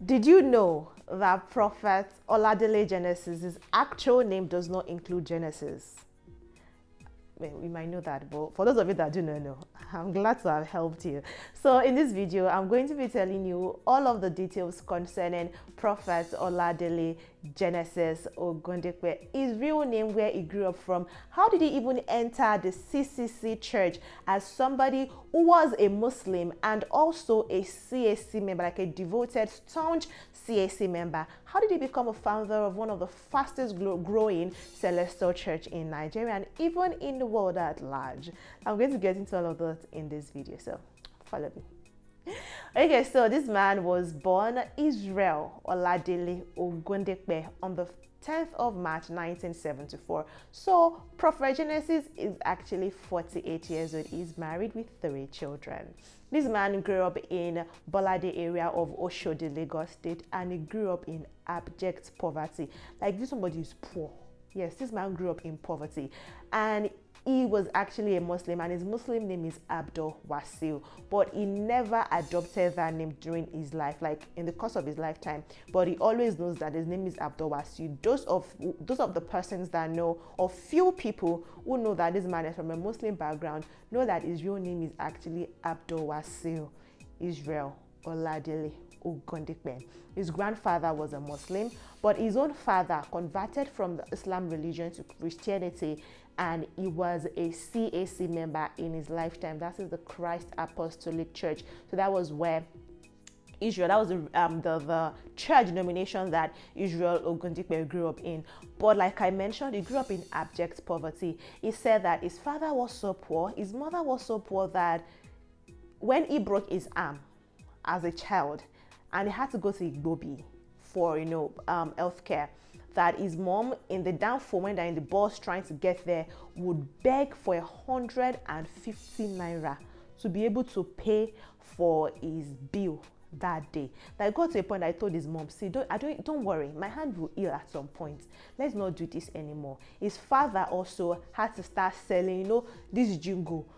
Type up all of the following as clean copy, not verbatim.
Did you know that Prophet Oladele Genesis' actual name does not include Genesis? Well, we might know that, but for those of you that do not know, I'm glad to have helped you. So in this video, I'm going to be telling you all of the details concerning Prophet Oladele Genesis Ogundekwe, his real name, where he grew up from, how did he even enter the CCC church as somebody who was a Muslim and also a CAC member, like a devoted, staunch CAC member. How did he become a founder of one of the fastest growing celestial church in Nigeria and even in the world at large? I'm going to get into all of that in this video, so follow me. Okay, so this man was born Israel Oladele Ogundekwe on the 10th of March 1974. So Prophet Genesis is actually 48 years old. He's married with 3 children. This man grew up in Oladele area of Oshodi, Lagos State, and he grew up in abject poverty. Like, this somebody is poor. Yes, this man grew up in poverty, and he was actually a Muslim, and his Muslim name is Abdul Wasil, but he never adopted that name during his life, like in the course of his lifetime. But he always knows that his name is Abdul Wasil. Those of the persons that know, or few people who know that this man is from a Muslim background, know that his real name is actually Abdul Wasil Israel Oladele Ogundekwe. His grandfather was a Muslim, but his own father converted from the Islam religion to Christianity, and he was a CAC member in his lifetime. That is the Christ Apostolic Church. So that was where Israel, that was the church denomination that Israel Ogundekwe grew up in. But like I mentioned, he grew up in abject poverty. He said that his father was so poor, his mother was so poor, that when he broke his arm as a child and he had to go to Igbobi for healthcare, that his mom, in the downfall when they're in the bus trying to get there, would beg for 150 naira to be able to pay for his bill that day. That got to a point I told his mom, see, don't worry, my hand will heal at some point. Let's not do this anymore. His father also had to start selling, this jingle.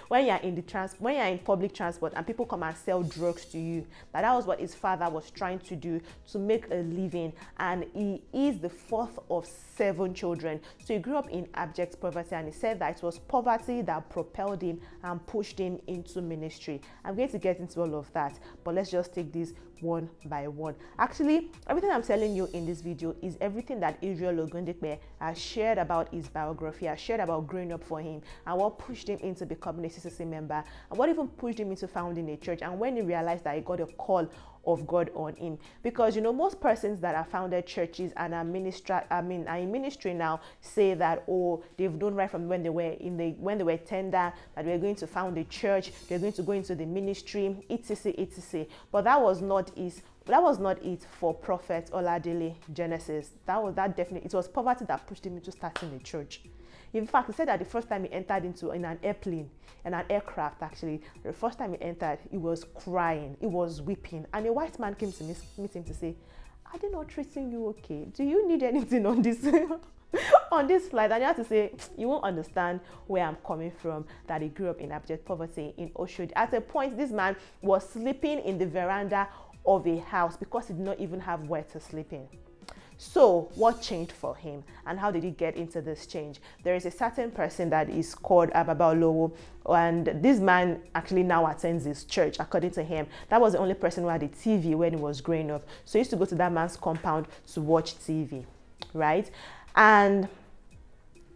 when you're in public transport and people come and sell drugs to you, that was what his father was trying to do to make a living. And he is the 4th of 7 children, so he grew up in abject poverty, and he said that it was poverty that propelled him and pushed him into ministry. I'm going to get into all of that, but let's just take this one by one. Actually, everything I'm telling you in this video is everything that Israel Ogundekwe has shared about his biography, has shared about growing up for him, and what pushed him into becoming a CCC member, and what even pushed him into founding a church, and when he realized that he got a call of God on him. Because most persons that have founded churches and are in ministry now say that, oh, they've done right from when they were tender, that we're going to found a church, they're going to go into the ministry, etc, etc. But that was not it for Prophet Oladele Genesis. It was poverty that pushed him into starting a church. In fact, he said that the first time he entered in an airplane, and an aircraft actually, the first time he entered, he was crying, he was weeping, and a white man came to meet him to say, "Are they not treating you okay? Do you need anything on this on this flight?" And you have to say, you won't understand where I'm coming from, that he grew up in abject poverty in Oshodi. At a point, this man was sleeping in the veranda of a house because he did not even have where to sleep in. So what changed for him, and how did he get into this change? There is a certain person that is called Baba Olowo, and this man actually now attends his church. According to him, that was the only person who had a TV when he was growing up. So he used to go to that man's compound to watch TV, right? And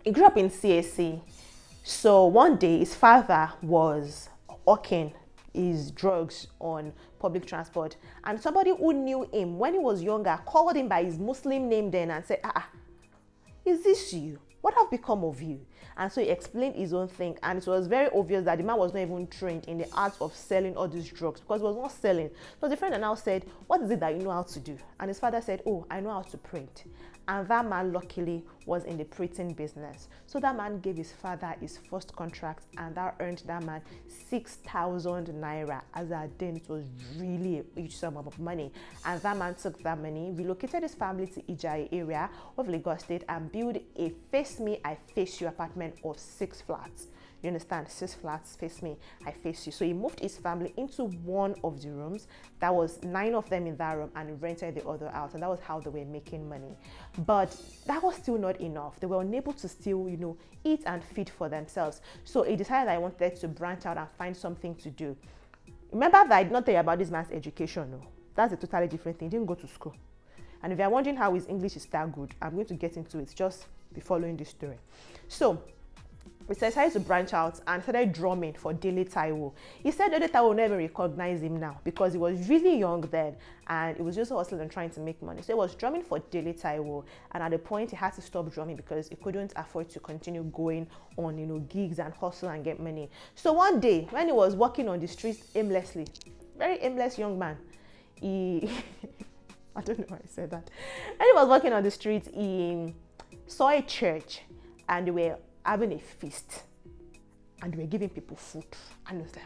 he grew up in CAC. So one day his father was hawking his drugs on public transport, and somebody who knew him when he was younger called him by his Muslim name then and said, is this you? What have become of you? And so he explained his own thing, and it was very obvious that the man was not even trained in the art of selling all these drugs, because he was not selling. So the friend now said, "What is it that you know how to do?" And his father said, "Oh, I know how to print." And that man luckily was in the printing business. So that man gave his father his first contract, and that earned that man 6,000 naira. As at then, it was really a huge sum of money. And that man took that money, relocated his family to Ijai area of Lagos State, and built a face me, I face you apartment of 6 flats. You understand? 6 flats, face me, I face you. So he moved his family into one of the rooms. That was 9 of them in that room, and he rented the other out. And that was how they were making money. But that was still not enough. They were unable to still, eat and feed for themselves. So he decided that he wanted to branch out and find something to do. Remember that I did not tell you about this man's education. No, that's a totally different thing. He didn't go to school. And if you're wondering how his English is that good, I'm going to get into it. Just be following this story. So he decided to branch out and started drumming for Dele Taiwo. He said Dele Taiwo will never recognize him now because he was really young then, and he was just hustling and trying to make money. So he was drumming for Dele Taiwo, and at the point he had to stop drumming because he couldn't afford to continue going on, gigs and hustle and get money. So one day when he was walking on the streets aimlessly, very aimless young man, he I don't know why I said that. When he was walking on the streets, he saw a church and they were having a feast and they were giving people food. And he was like,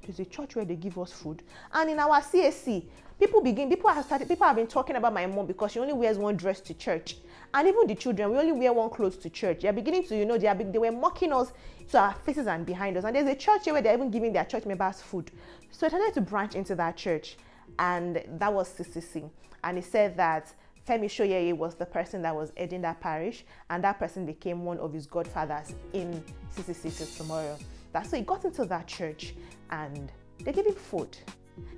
there's a church where they give us food. And in our CAC, people have been talking about my mom because she only wears one dress to church. And even the children, we only wear one clothes to church. They're beginning to, they were mocking us to our faces and behind us. And there's a church here where they're even giving their church members food. So I started to branch into that church. And that was CCC. And he said that Femi Shoyeye was the person that was heading that parish, and that person became one of his godfathers in CCC till tomorrow. That's so he got into that church, and they gave him food,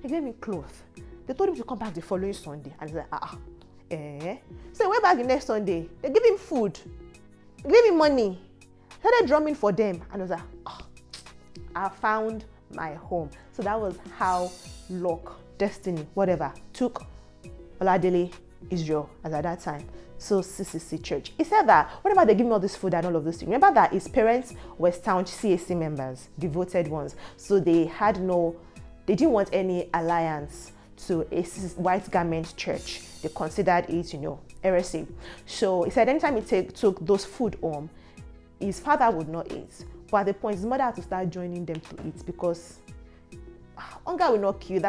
they gave him clothes. They told him to come back the following Sunday, and he's like, So he went back the next Sunday. They gave him food, they gave him money, started drumming for them, and he was like, I found my home. So that was how luck, destiny, whatever, took Oladele Israel as at that time to CCC Church. He said that whenever they give me all this food and all of those things, remember that his parents were staunch CAC members, devoted ones. So they didn't want any alliance to a white garment church. They considered it, heresy. So he said anytime he took those food home, his father would not eat. But at the point, his mother had to start joining them to eat because hunger will not kill.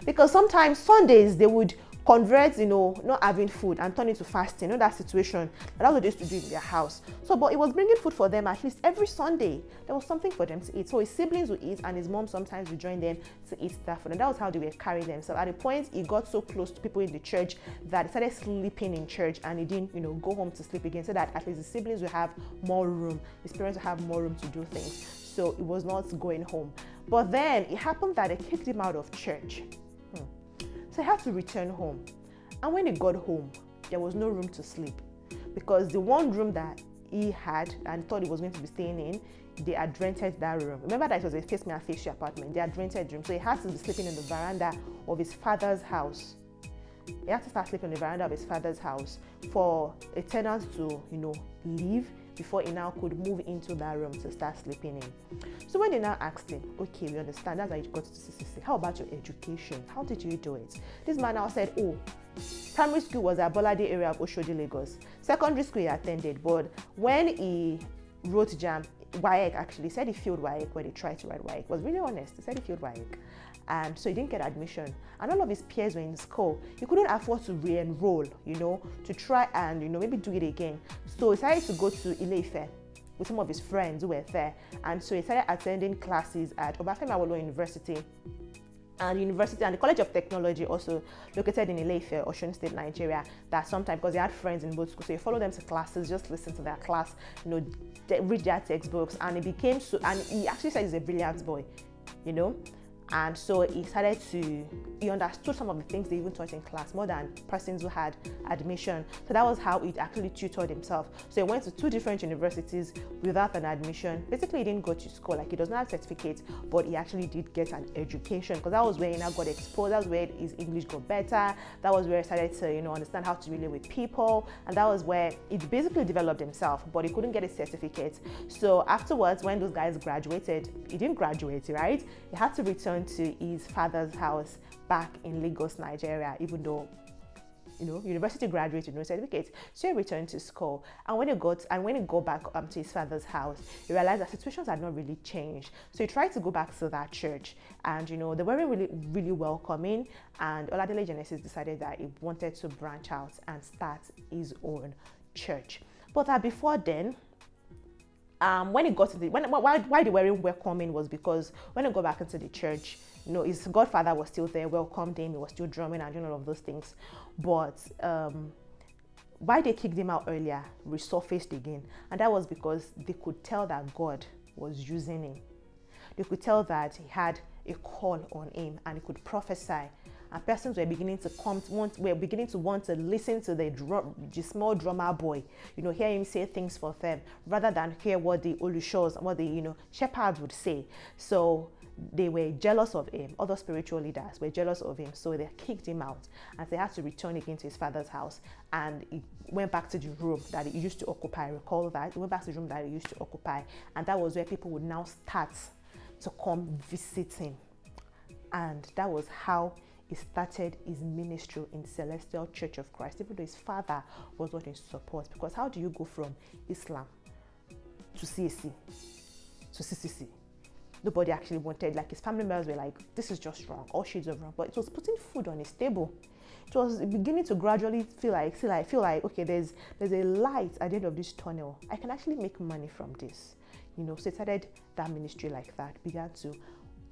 Because sometimes Sundays they would convert, not having food and turn into fasting. That situation. And that's what they used to do in their house. So, but it was bringing food for them at least every Sunday. There was something for them to eat. So his siblings would eat, and his mom sometimes would join them to eat that food. And that was how they were carrying themselves. At the point, he got so close to people in the church that he started sleeping in church, and he didn't, go home to sleep again, so that at least his siblings would have more room. His parents would have more room to do things. So it was not going home. But then it happened that they kicked him out of church. So he had to return home. And when he got home, there was no room to sleep because the one room that he had and thought he was going to be staying in, they had rented that room. Remember that it was a face me and face you apartment. They had rented room. So he had to be sleeping in the veranda of his father's house. He had to start sleeping in the veranda of his father's house for a tenant to, leave before he now could move into that room to start sleeping in. So when they now asked him, okay, we understand, that's how you got to CCC. How about your education? How did you do it? This man now said, primary school was at Oladele area of Oshodi, Lagos. Secondary school he attended, but when he wrote JAMB, WAEC actually said he failed WAEC when he tried to write WAEC. He was really honest. He said he failed WAEC. And so he didn't get admission. And all of his peers were in school. He couldn't afford to re-enroll, to try and, maybe do it again. So he decided to go to Ile-Ife with some of his friends who were there. And so he started attending classes at Obafemi Awolowo University and the College of Technology, also located in Ile-Ife, Osun State, Nigeria. That sometimes, because he had friends in both schools, so he followed them to classes, just listen to their class, read their textbooks, and he actually said he's a brilliant boy, And so he understood some of the things they even taught in class more than persons who had admission. So that was how he actually tutored himself. So he went to 2 different universities without an admission. Basically, he didn't go to school, he does not have certificates, but he actually did get an education because that was where he now got exposed. That was where his English got better. That was where he started to, understand how to relate with people. And that was where he basically developed himself, but he couldn't get a certificate. So afterwards, when those guys graduated, he didn't graduate, right? He had to return to his father's house back in Lagos, Nigeria, even though university graduate with no certificate. So he returned to school, and when he got back to his father's house, he realized that situations had not really changed. So he tried to go back to that church, and they weren't really, really welcoming. And Oladele Genesis decided that he wanted to branch out and start his own church. But before then, when it got to the why they weren't welcoming was because when he got back into the church, his godfather was still there, welcomed him, he was still drumming and doing all of those things. But why they kicked him out earlier resurfaced again, and that was because they could tell that God was using him. They could tell that he had a call on him and he could prophesy. And persons were beginning to want to listen to the small drummer boy, hear him say things for them, rather than hear what the Olushos, what the shepherds would say. So they were jealous of him. Other spiritual leaders were jealous of him, so they kicked him out, and they had to return again to his father's house. And he went back to the room that he used to occupy. Recall that he went back to the room that he used to occupy, and that was where people would now start to come visit him. And that was how he started his ministry in Celestial Church of Christ, even though his father was not in support. Because how do you go from Islam to CAC to CCC? Nobody actually wanted, like his family members were like, this is just wrong, all shades of wrong. But it was putting food on his table. It was beginning to gradually feel like, okay, there's a light at the end of this tunnel. I can actually make money from this. So he started that ministry like that, began to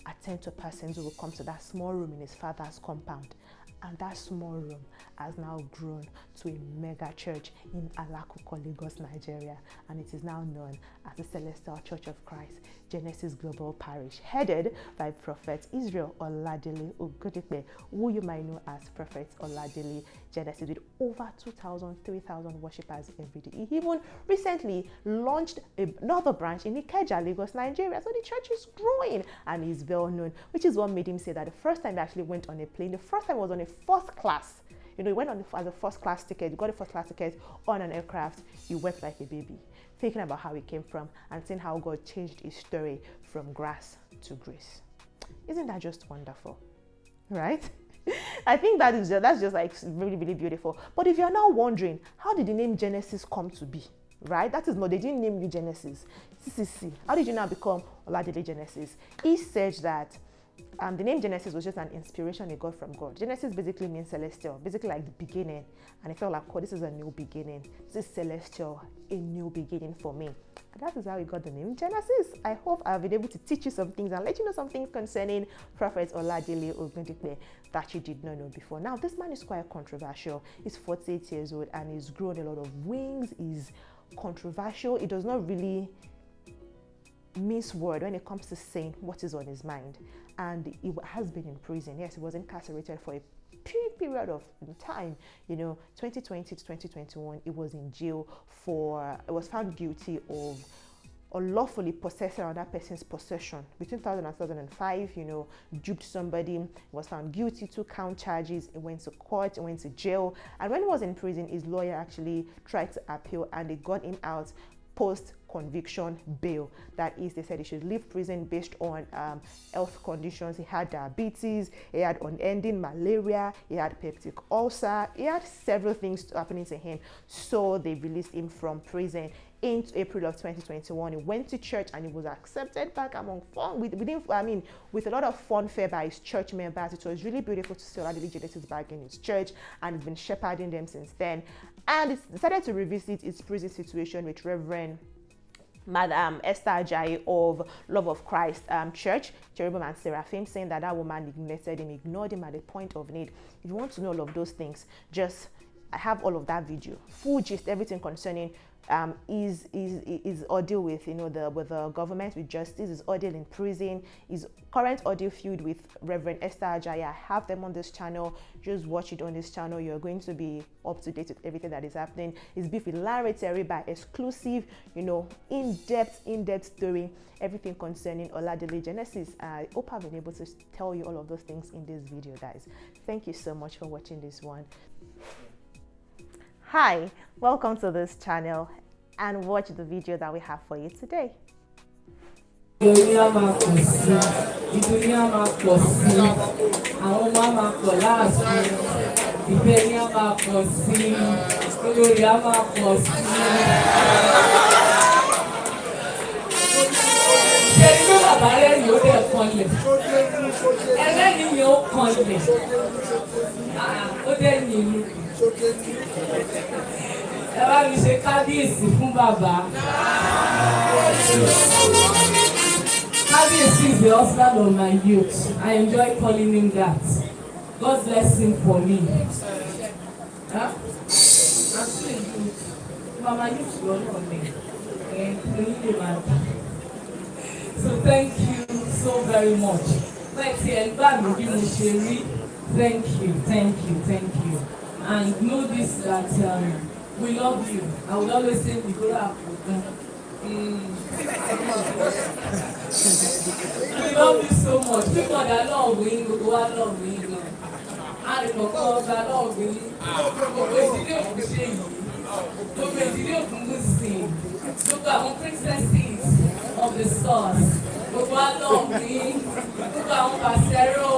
attend to persons who will come to that small room in his father's compound. And that small room has now grown to a mega church in Alakuko, Lagos, Nigeria. And it is now known as the Celestial Church of Christ, Genesis Global Parish, headed by Prophet Israel Oladele Ogundipe, who you might know as Prophet Oladele Genesis, with over 2,000, 3,000 worshippers every day. He even recently launched another branch in Ikeja, Lagos, Nigeria. So the church is growing and is well known, which is what made him say that the first time he actually went on a plane, the first time was on a first class. He went on as a first class ticket, he got a first class ticket on an aircraft. He wept like a baby, thinking about how he came from and seeing how God changed his story from grass to grace. Isn't that just wonderful? Right? I think that's just like really, really beautiful. But if you're now wondering, how did the name Genesis come to be? Right? That is not, they didn't name you Genesis. CCC. How did you now become Oladele Genesis? He said that the name Genesis was just an inspiration he got from God. Genesis basically means celestial, basically like the beginning. And I felt like, oh, this is a new beginning. This is celestial, a new beginning for me. And that is how he got the name Genesis. I hope I've been able to teach you some things and let you know some things concerning Prophet Oladele Ogundipe that you did not know before. Now, this man is quite controversial. He's 48 years old and he's grown a lot of wings. He's controversial. He does not really miss word when it comes to saying what is on his mind. And he has been in prison. Yes, he was incarcerated for a period of time. 2020 to 2021, he was in jail he was found guilty of unlawfully possessing another person's possession between 2000 and 2005. Duped somebody, was found guilty, 2 count charges. He went to court, he went to jail, and when he was in prison, his lawyer actually tried to appeal and they got him out post-conviction bail. That is, they said he should leave prison based on health conditions. He had diabetes, he had unending malaria, he had peptic ulcer, he had several things happening to him. So they released him from prison in April of 2021. He went to church and he was accepted back among with a lot of fanfare by his church members. It was really beautiful to see Oladele Genesis back in his church, and he's been shepherding them since then. And it's decided to revisit its prison situation with Reverend Madam Esther Ajayi of Love of Christ Church, Cherubim and Seraphim, saying that woman neglected him, ignored him at the point of need. If you want to know all of those things, I have all of that video, full gist, everything concerning his ordeal with the government, with justice, his ordeal in prison, his current ordeal feud with Reverend Esther Ajayi. I have them on this channel. Just watch it on this channel. You're going to be up to date with everything that is happening. His beef with Larry Teriba, exclusive, in-depth story, everything concerning Oladele Genesis. I hope I've been able to tell you all of those things in this video, guys. Thank you so much for watching this one. Hi, welcome to this channel and watch the video that we have for you today. bá mi ṣe kábíyèsí fún bàbá. Kábíyèsí is the husband of my youth. I enjoy calling him that. God bless him for me. Huh? I'm still a youth. Mama youth go on me. So thank you so very much. Thank you. And know this, that we love you. I would always say Nicola. We love you so much. People that love we go out love we. And the people that love we look at our princesses of the stars. Look at love me. Look at our pasero.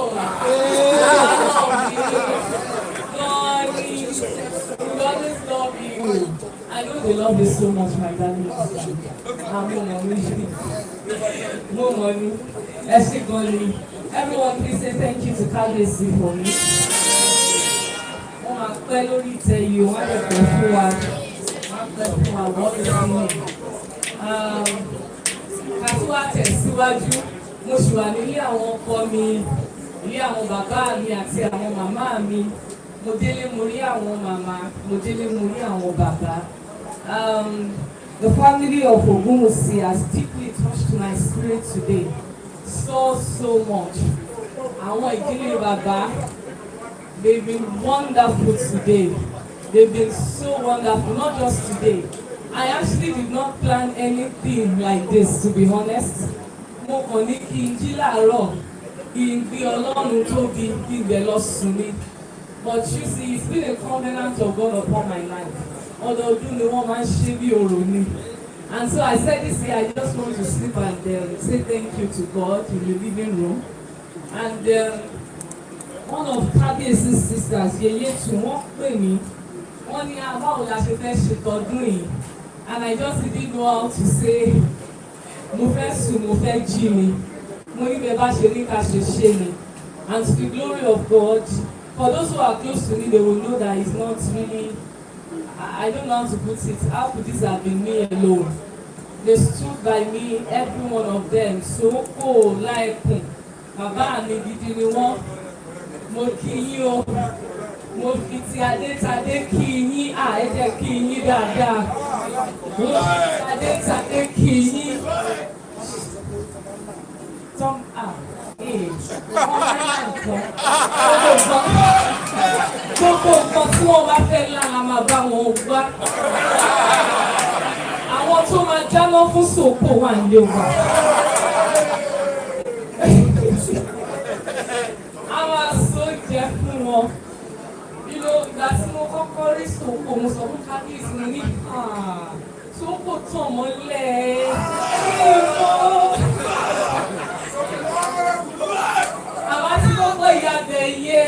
We always love you. I know they love you so much, my darling. More money. Everyone, please say thank you to Kábíyèsí for me. Tell you, I Kàtúwà tẹ̀síwájú, mo ṣì wà nílé àwọn ọkọ mi, ilé àwọn bàbá mi àti àwọn màmá mi. Mo délé mo rí àwọn màmá, mo délé mo rí àwọn bàbá. The family of Ogunwusi has deeply touched my spirit today. So much. Àwọn ìdílé bàbá, they've been wonderful today. They've been so wonderful, not just today. I actually did not plan anything like this, to be honest. Mo kàn ní kí n jí láàárọ̀, kí n gbé Ọlọ́run tóbi, kí n bẹ̀ lọ sùn ni. But you see, it's been a covenant of God upon my life. Ọdọọdún ni wọ́n máa ń ṣe bí orò ni. And so I said this year, I just want to sleep and say thank you to God in the living room. And one of Kábíyèsí's sisters, Yeye too, wọ́n pè mí. Wọ́n ní báwo la ṣe fẹ́ ṣe tọdún yìí. And I just didn't know how to say, mo fẹ́ sùn, mo fẹ́ jí ni. Mo ní bẹ́ẹ̀ bá ṣe ní ká ṣe ṣe ni. And to the glory of God, for those who are close to me, they will know that it's not really, I don't know how to put it. How could this have been me alone? They stood by me, every one of them. So cool, like, bàbá mi gidi ni wọ́n. Mo kí yín o. Mo fi ti Adétadé kí yín, ẹ jẹ́ kí yín dáadáa. Mo fi Adétadé kí yín. Gbogbo nǹkan tí wọ́n bá fẹ́ lára máa bá wọn gbá. Àwọn tó máa dáná fún sòpò wà ní Yorùbá. A máa so jẹ fún wọn. Ìgbà tí mo kọ́kọ́ rí sòpò, mo sọ fún Kábíyèsí mo ní sòpò tàn mọ́lẹ̀. Àwa tí kọ́kọ́ ìyá bẹ̀ yẹ.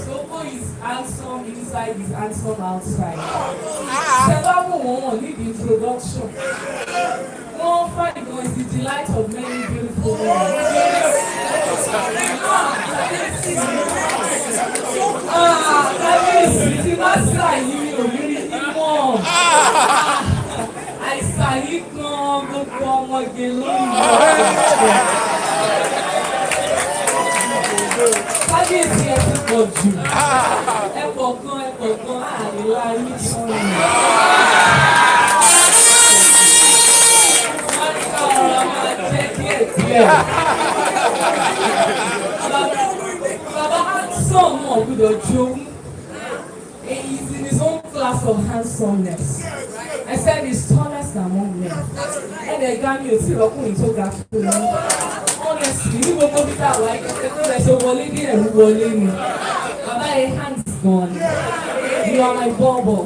Soko is handsome inside, is handsome outside. Several won't need introduction. One find is the delight of many beautiful women. Kábíyèsí máa ṣàyí òmìnirí ìmọ̀. Àìsàn yìí kan gbogbo ọmọge lórí Kábíyèsí ẹ ti pọ̀ jù. Ẹ pọ̀ gan àríwá yìí sọ̀rọ̀. Wọ́n ní ká ọ̀rọ̀ máa jẹ́ díẹ̀. Bàbá handsome náà gbọ́dọ̀ jogún. He is in his own class of handsomeness. I said he's tallest among men. Ẹ̀ẹ́dẹ̀gá mi ò tí ì rọ́kùnrin tó ga fún mi. Honestly, ní gbogbo bí tá a wà ẹgbẹ́ tó lẹ ṣe wọlé ní ẹ̀rú wọlé ni. Bàbá yẹn hands gan ni. You are my bubble.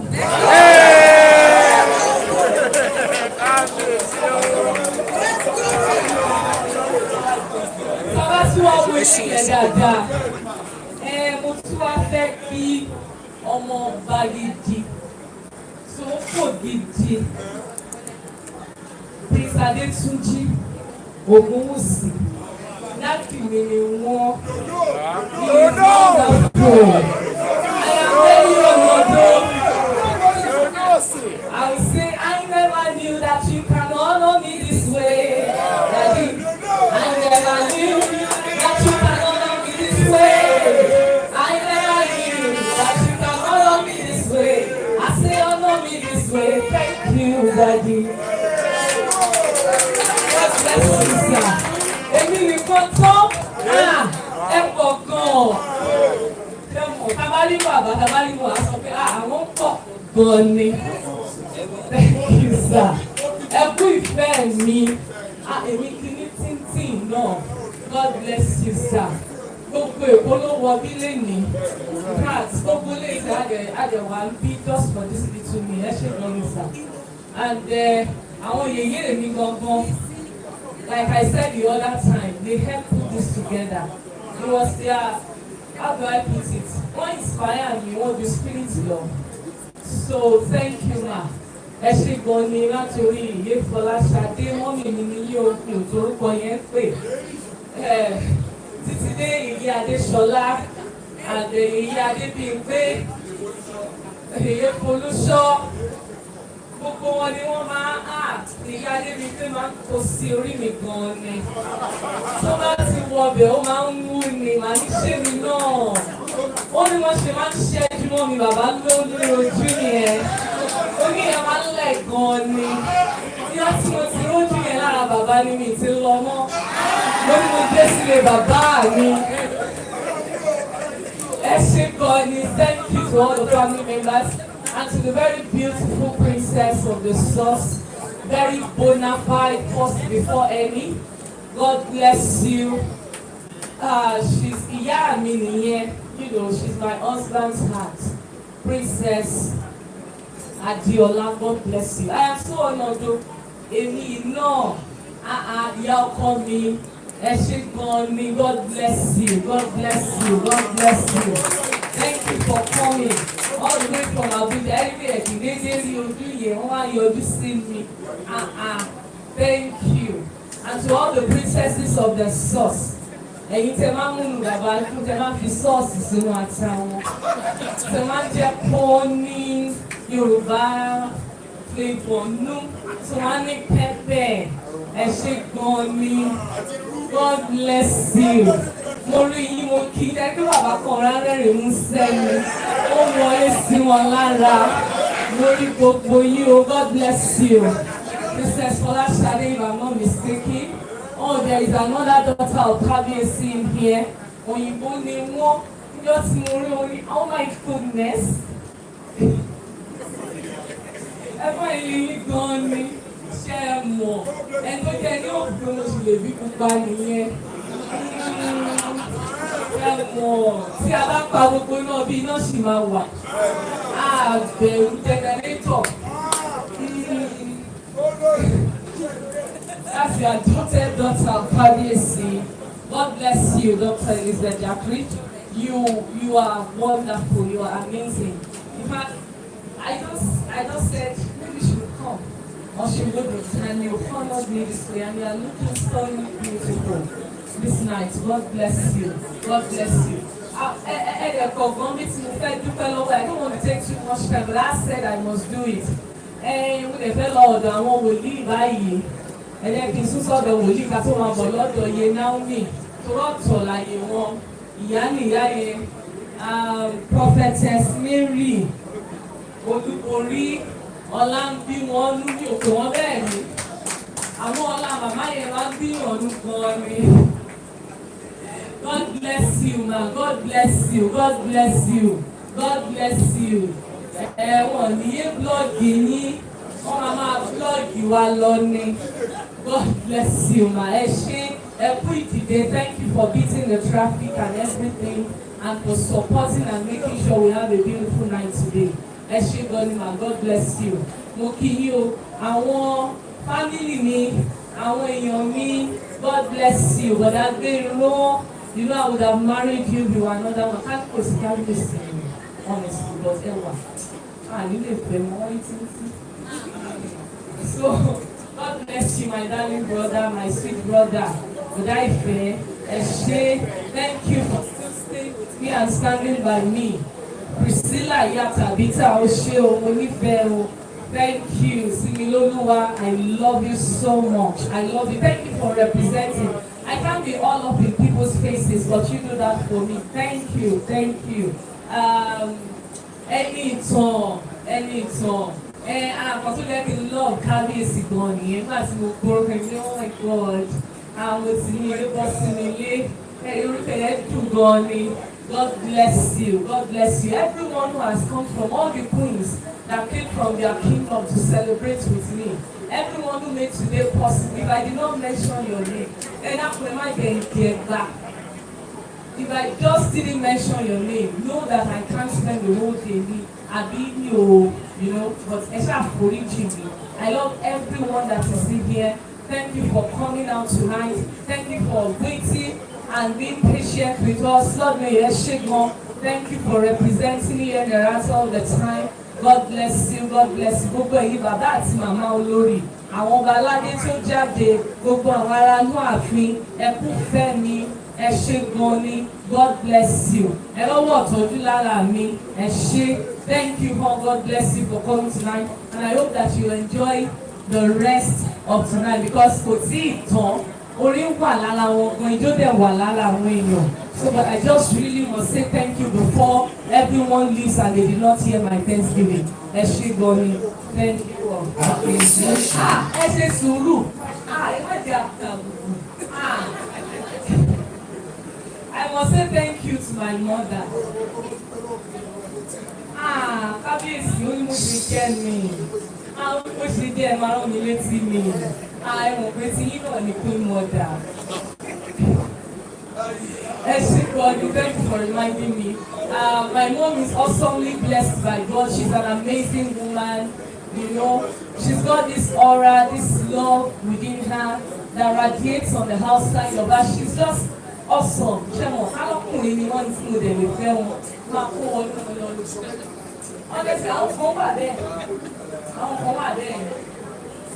Bàbá tí wọ́n wọ ilé yẹn dáadáa. Mo tún wá fẹ́ kí ọmọ ọba gidi tó kò gidi Prince Adétúnjí Ògúnwùsì láti mi ni wọ́n ní wonderful. I am very honored. I will say I never knew that you can honor me this way. Daddy, I never knew that you can honor me this way. I never knew that you can honor me this way. I say honor me this way. Thank you, Daddy. God bless you, sir. Èmi nìkan tán, ẹ pọ̀ gan-an. Tabali bàbá, tabali bàbá sọ pé àwọn pọ̀ gan-an ni. Thank you, sir. Ẹ kú ìfẹ́ mi. Èmi kìíní tíntín náà. God bless you, sir. Gbogbo èkó ló wọ bí lénìí. Cat gbogbo lè ṣe àjẹwà ń bí just for this little me. Ẹ ṣe gan-an, sir. And àwọn yèyé mi gangan. Like I said the other time, they helped put this together. It was their, how do I put it? One inspired me, one the spirit love. So thank you, ma. Ẹ ṣé gan ni látorí ìyé Fọláṣadé mọ́mì mi ní ilé òkè òtórúkọ yẹn pè. Títí dé ìyé Adéṣọlá, àdè ìyé Adébímpé, ìyé Folúṣọ́. Gbogbo wọn ni wọ́n máa ìyá Adébímpé máa ń kó sí orí mi gan-an ni. Tó bá ti wọ ọbẹ̀ ó máa ń wú ni, màá ní ṣé mi náà. Ó ní wọ́n ṣe máa ń ṣẹ́jú mọ́ mi bàbá lórí ojú yẹn. Orí yẹn máa ń lẹ̀ gan-an ni. Bí wọ́n tí mo ti rójú yẹn lára bàbá ni mi ti lọ mọ́. Lórí mo dé sílé bàbá mi. Ẹ ṣé gan-an ni, thank you to all the family members. And to the very beautiful princess of the source, very bona fide, first before any. God bless you. She's ìyá mi nìyẹn, you know, she's my husband's heart. Princess Adiola, God bless you. I am so honored to èmi náà, ìyá ọkọ mi, ẹ ṣé gan ni, God bless you, God bless you, God bless you. Thank you for coming. All the way from Abuja, everywhere, thank you. And to all the princesses of the sauce. Ẹ̀yin tẹ́ máa ń múnú bàbá fún tẹ́ máa fi sọ́ọ̀sì sínú ata wọn. Tẹ́ máa ń jẹ́ kó ní Yorùbá flavour nú. Tí wọ́n á ní pepper. Ẹ ṣé gan ni. God bless you. Mo rí yín mo kí ẹ kí bàbá kan rárẹ̀rìn mú sẹ́nu. Ó wọlé sí wọn lára. Mo rí gbogbo yín o. God bless you. Princess Fọláṣadé, if I'm not mistaken. Oh, there is another daughter of Kábíyèsí in here. Òyìnbó ni wọ́n. Níjọ́ tí mo rí orí, oh my goodness. Ẹ̀fọ́ ìlú gan ni. Ṣé ẹ mọ̀? Ẹni tó jẹ́ ní òkú mo sì lè bí pupa nìyẹn. Ẹ mọ̀ tí a bá pa gbogbo náà bí iná sì máa wà. Àbẹ̀wò jẹnẹrétọ̀. That's your adopted daughter of Kábíyèsí. God bless you, Dr. Elizabeth Jacqueline. You are wonderful. You are amazing. In fact, I just said maybe she would come. Or she would and you honored me this way, and you are looking so beautiful this night. God bless you. God bless you. I don't want to take too much time, but I said I must do it. And with the fellow, I want to leave by you. And then kí n tún sọ́dọ̀ wòlíì ká tó máa bọ̀ lọ́dọ̀ yẹ Naomi tó rọ̀tọ̀ láyé wọn. Ìyá nìyá yẹn Prophetess Mary Olúborí ọlá ń bí wọn nú ní òkè wọn bẹ́ẹ̀ ni. Àwọn ọlá màmá yẹn máa ń bí wọn nú gan ni. God bless you, ma. God bless you. God bless you. God bless you. Wọ́n ní yé blọ́ọ̀gì yín. Wọ́n máa blọ́ọ̀gì wa lọ ni. God bless you, ma. Ẹ ṣé, ẹ kú ìdìde. Thank you for beating the traffic and everything and for supporting and making sure we have a beautiful night today. Ẹ ṣé gan ni, ma. God bless you. Mo kí yín o. Àwọn family mi, àwọn èèyàn mi, God bless you. Bọ̀dá Gbéró, You know, I would have married you if you were another one. Can't carry this honestly, but you live the more. So, God bless you, my darling brother, my sweet brother. Would I fair? Thank you for still staying with me and standing by me. Priscilla Yatabita Osheo Monifeo. Thank you, Similoluwa. I love you so much. I love you. Thank you for representing. I can't be all up in people's faces, but you do that for me. Thank you. Thank you. Anytime. I'm also getting love Kábíyèsí gan nìyẹn nígbà tí mo gbọ́ pé oh my God àwọn tí mi lè bọ́ sí mi lé orúkọ yẹn dùn gan ni. God bless you. God bless you. Everyone who has come from all the queens that came from their kingdom to celebrate with me. Everyone who made today possible. If I did not mention your name, then that will not get back. If I just didn't mention your name, know that I can't spend the whole day being you know, but me. I love everyone that is in here. Thank you for coming out tonight. Thank you for waiting and being patient with us. Lord, may you shake on. Thank you for representing here in the house all the time. God bless you. God bless you. Gbogbo ẹ̀yin bàbá àti màmá olórí. Àwọn ọba aládé tó jáde. Gbogbo àwọn ará inú ààfin. Ẹ kú fẹ́ mi. Ẹ ṣé gan ni. God bless you. Ẹ lọ́wọ́ ọ̀tọ́jú lára mi. Ẹ ṣé. Thank you all. God bless you for coming tonight. And I hope that you enjoy the rest of tonight because kò tí ì tán. Orin wà lára wọn gan, ijó dẹ̀ wà lára àwọn èèyàn. So but I just really must say thank you before everyone leaves and they did not hear my Thanksgiving. Ẹ ṣé gan ni. Thank you all. Ẹ ṣe sùúrù. Ẹ má jẹ́ àbùkù. I must say thank you to my mother. Kábíyèsí ó ní mo ṣe kẹ́ mi. Ó ṣe díẹ̀ máa rán mi létí mi. Ẹ̀wọ̀n pé tí yín náà ní queen mother. God, thank you for reminding me. My mom is awesomely blessed by God. She's an amazing woman. You know, she's got this aura, this love within her that radiates on the outside of her. She's just awesome. Honestly, I'll come back there.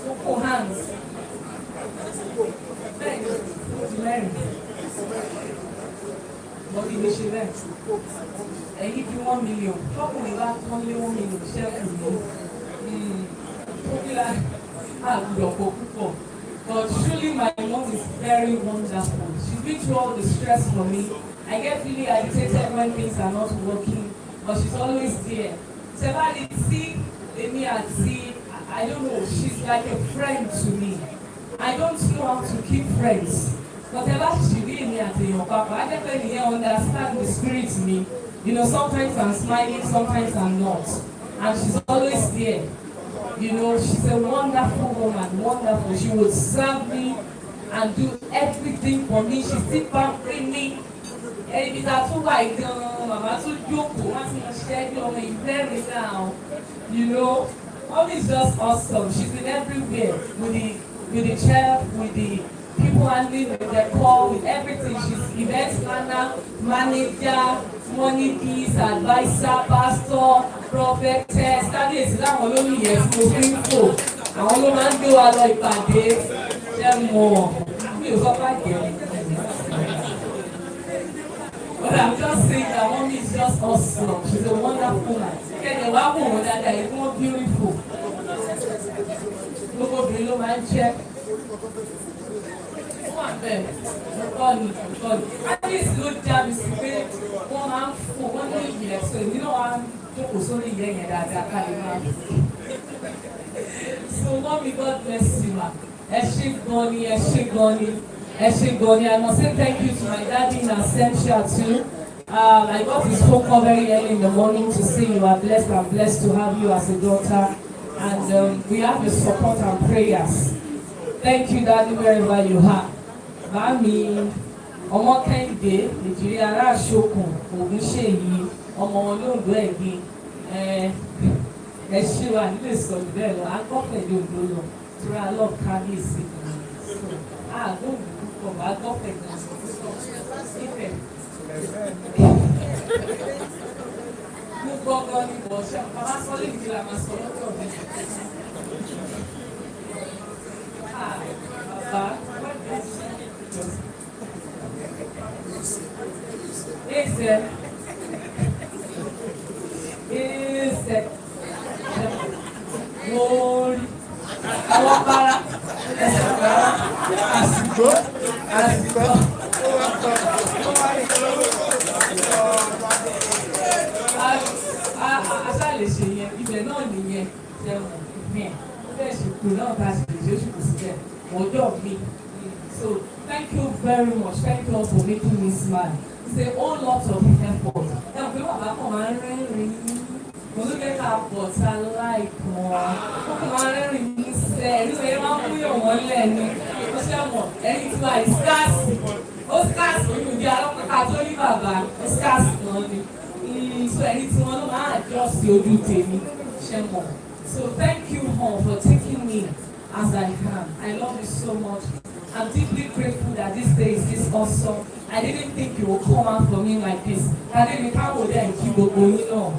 Open hands. Thank you. But in the event, and if you 1 million, probably that only 1 million share to you. But surely my mom is very wonderful. She's been through all the stress for me. I get really agitated when things are not working, but she's always there. Somebody see me and see, I don't know, she's like a friend to me. I don't know how to keep friends. Whatever she did me at your papa, I definitely understand the spirit in me. You know, sometimes I'm smiling, sometimes I'm not. And she's always there. You know, she's a wonderful woman, wonderful. She would serve me and do everything for me. She still pampering me. And it's a two like Mama to joke, very down. You know, Mom is just awesome. She's been everywhere with the chef, with the people handling with the call, with everything. She's event planner, manager, money piece, advisor, pastor, prophetess. That is that one only yes, moving forward. I want to do a lot of days. Then more. But I'm just saying that Mommy is just awesome. She's a wonderful woman. And the one woman that is more beautiful. Look over the man check. At least good job is great. One man for 1 year. So you know I'm only young and that kind of. So Mommy, God bless you, ma. Eshigoni. I must say thank you to my daddy in absentia too. I got his phone call very early in the morning to say you are blessed. I'm blessed to have you as a daughter. And we have your support and prayers. Thank you, Daddy, wherever you are. Mami, ọmọ Kẹ́hìndé, ìjìrí ará Àṣokùn, Ògúnṣèyí, ọmọ Olóńdó Ẹ̀gbin, ẹ̀ṣin wa nílé sọ̀rọ̀ bẹ́ẹ̀ lọ, agbọ́pẹ̀lẹ̀ Oǹdó lọ, tóra lọ́ọ̀ Kábíyèsí. Àgbọ̀n púpọ̀ bá gbọ́pẹ̀lẹ̀ Ifẹ̀. Mo gbọ́gbọ́ ní bọ̀ṣẹ́, bàbá sọ́lé ìdílé àmà sọ lọ́tọ̀ mi. Bàbá, Ese. Lórí. Àwọn para. Àsìkò. Aṣá lè ṣe yẹn, ibẹ̀ náà nìyẹn ṣẹ́wọ̀n ìpín ẹ̀. Ó bẹ́ẹ̀ ṣe kù náà bá ṣe lè ṣe oṣù kù síbẹ̀. Ọjọ́ mi. So thank you very much. Thank you all for making me smile. It's a whole lot of effort. Ẹ ò pé bàbá kan máa ń rẹ́rìn-ín. Mo ló jẹ́ ká pọ̀ tá láìpọ̀. Wọ́n kàn máa ń rẹ́rìn-ín ní sẹ́. Ẹ̀rí pé máa ń múyàn wọ́n lẹ́nu. Ó ṣẹ̀wọ̀n ẹni tí wàá ìsíkáàsì. Ó síkáàsì nínú ìdí alọ́pàá tó ní bàbá. Ó síkáàsì náà ni. So ẹni tí wọ́n ló máa adjust ojú tèmi. Ṣẹ̀wọ̀n. So thank you all for taking me as I am. I love you so much. I'm deeply grateful that this day is this awesome. I didn't think you would come out for me like this. I didn't come there and keep going on.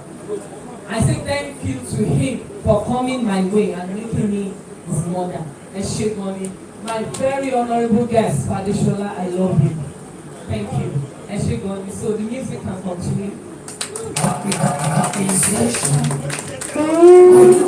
I say thank you to him for coming my way and making me his mother. And shake money. My very honorable guest, Padishola, I love you. Thank you. And shake money. So the music can continue.